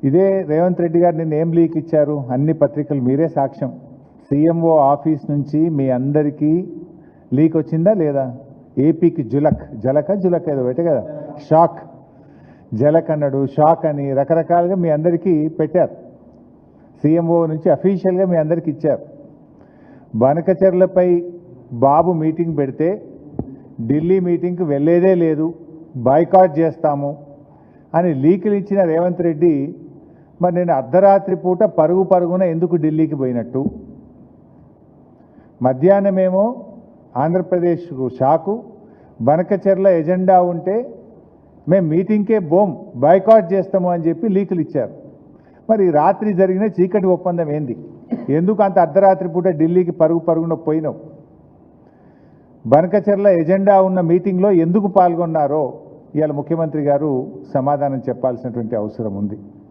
ఇదే రేవంత్ రెడ్డి గారు నిన్న ఏం లీక్ ఇచ్చారు? అన్ని పత్రికలు మీరే సాక్ష్యం. సీఎంఓ ఆఫీస్ నుంచి మీ అందరికీ లీక్ వచ్చిందా లేదా? ఏపీకి జులక్ ఏదో పెట్టే కదా, షాక్, జలక్ అన్నాడు, షాక్ అని రకరకాలుగా మీ అందరికీ పెట్టారు. సీఎంఓ నుంచి అఫీషియల్గా మీ అందరికీ ఇచ్చారు. బనకచెర్లపై బాబు మీటింగ్ పెడితే ఢిల్లీ మీటింగ్కి వెళ్ళేదే లేదు, బాయ్కాట్ చేస్తాము అని లీకులు ఇచ్చిన రేవంత్ రెడ్డి మరి నేను అర్ధరాత్రి పూట పరుగున ఎందుకు ఢిల్లీకి పోయినట్టు? మధ్యాహ్నమేమో ఆంధ్రప్రదేశ్కు షాకు, బనకచెర్ల ఎజెండా ఉంటే మేము మీటింగ్కే బాయ్కాట్ చేస్తాము అని చెప్పి లీకులు ఇచ్చారు. మరి రాత్రి జరిగిన చీకటి ఒప్పందం ఏంది? ఎందుకు అంత అర్ధరాత్రి పూట ఢిల్లీకి పరుగున పోయినావు? బనకచెర్ల ఎజెండా ఉన్న మీటింగ్లో ఎందుకు పాల్గొన్నారో ఇవాళ ముఖ్యమంత్రి గారు సమాధానం చెప్పాల్సినటువంటి అవసరం ఉంది.